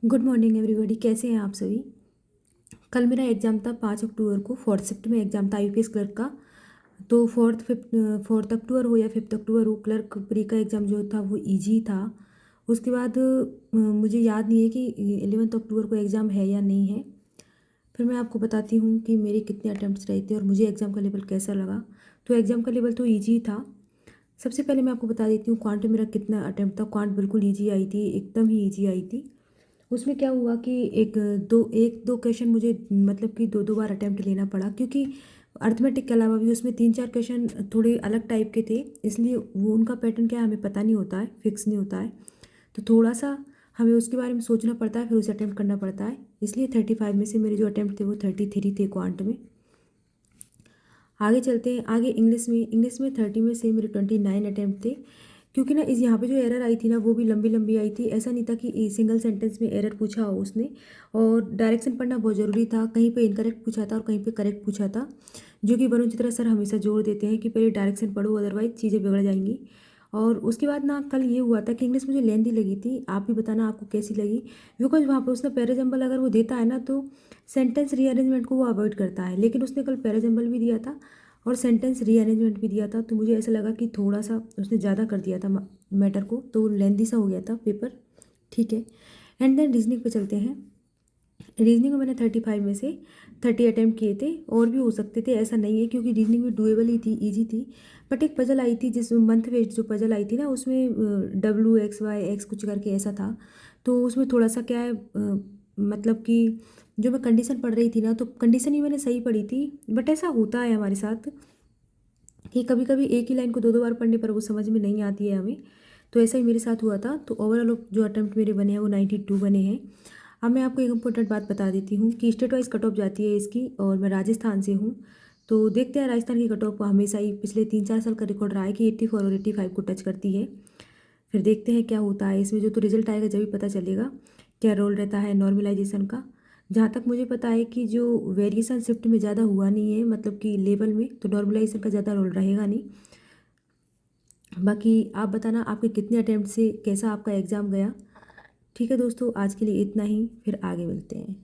Good morning everybody, कैसे हैं आप सभी। कल मेरा एग्ज़ाम था 5 अक्टूबर को, फोर्थ शिफ्ट में एग्ज़ाम था IPS क्लर्क का। तो फोर्थ अक्टूबर हो या 5 अक्टूबर हो, क्लर्क प्री का एग्ज़ाम जो था वो इजी था। उसके बाद मुझे याद नहीं है कि 11 अक्टूबर को एग्ज़ाम है या नहीं है। फिर मैं आपको बताती हूँ कि मेरे कितने अटैम्प्ट्स रहे थे और मुझे एग्ज़ाम का लेवल कैसा लगा। तो एग्ज़ाम का लेवल तो ईजी था। सबसे पहले मैं आपको बता देती हूँ क्वांट में मेरा कितना अटैम्प्ट था। क्वांट बिल्कुल ईजी आई थी, एकदम ही ईजी आई थी। उसमें क्या हुआ कि एक दो क्वेश्चन मुझे मतलब कि दो दो बार अटैम्प्ट लेना पड़ा, क्योंकि अर्थमेटिक के अलावा भी उसमें 3-4 क्वेश्चन थोड़े अलग टाइप के थे। इसलिए वो उनका पैटर्न क्या है हमें पता नहीं होता है, फिक्स नहीं होता है। तो थोड़ा सा हमें उसके बारे में सोचना पड़ता है, फिर उसे अटैम्प्ट करना पड़ता है। इसलिए 35 में से मेरे जो अटैम्प्ट थे वो 33 थे क्वांट में। आगे चलते हैं। आगे इंग्लिश में 30 में से मेरे 29 अटैम्प्ट थे। क्योंकि ना इस यहाँ पे जो एरर आई थी ना वो भी लंबी लंबी आई थी। ऐसा नहीं था कि सिंगल सेंटेंस में एरर पूछा हो उसने। और डायरेक्शन पढ़ना बहुत ज़रूरी था। कहीं पे इनकरेक्ट पूछा था और कहीं पे करेक्ट पूछा था, जो कि वरुण चित्रा सर हमेशा जोर देते हैं कि पहले डायरेक्शन पढ़ो, अदरवाइज चीज़ें बिगड़ जाएंगी। और उसके बाद ना कल ये हुआ था कि इंग्लिश मुझे लेंदी लगी थी। आप भी बताना आपको कैसी लगी। बिकॉज वहाँ पे उसने पैराजम्बल अगर वो देता है ना तो सेंटेंस रीअरेंजमेंट को वो अवॉइड करता है, लेकिन उसने कल पैराजम्बल भी दिया था और सेंटेंस रीअरेंजमेंट भी दिया था। तो मुझे ऐसा लगा कि थोड़ा सा उसने ज़्यादा कर दिया था मैटर को, तो लेंदी सा हो गया था पेपर। ठीक है। एंड देन रीजनिंग पे चलते हैं। रीजनिंग में मैंने 35 में से 30 अटैम्प्ट किए थे। और भी हो सकते थे, ऐसा नहीं है, क्योंकि रीजनिंग में डुएबल ही थी, ईजी थी। बट एक पजल आई थी, जिस मंथ वेस्ट जो पजल आई थी ना उसमें WXY X कुछ करके ऐसा था। तो उसमें थोड़ा सा क्या है, मतलब कि जो मैं कंडीशन पढ़ रही थी ना तो कंडीशन ही मैंने सही पढ़ी थी। बट ऐसा होता है हमारे साथ कि कभी कभी एक ही लाइन को दो दो बार पढ़ने पर वो समझ में नहीं आती है हमें। तो ऐसा ही मेरे साथ हुआ था। तो ओवरऑल जो अटैम्प्ट मेरे बने हैं वो 92 बने हैं। अब मैं आपको एक इम्पोर्टेंट बात बता देती हूँ कि स्टेट वाइज कट ऑफ जाती है इसकी, और मैं राजस्थान से हूँ। तो देखते हैं, राजस्थान की कट ऑफ हमेशा ही पिछले 3-4 साल का रिकॉर्ड रहा है कि 84 और 85 को टच करती है। फिर देखते हैं क्या होता है इसमें। जो तो रिजल्ट आएगा जब भी पता चलेगा क्या रोल रहता है नॉर्मलाइजेशन का। जहाँ तक मुझे पता है कि जो वेरिएशन शिफ्ट में ज़्यादा हुआ नहीं है, मतलब कि लेवल में, तो नॉर्मलाइजेशन का ज़्यादा रोल रहेगा नहीं। बाकी आप बताना आपके कितने अटैम्प्ट से कैसा आपका एग्ज़ाम गया। ठीक है दोस्तों, आज के लिए इतना ही, फिर आगे मिलते हैं।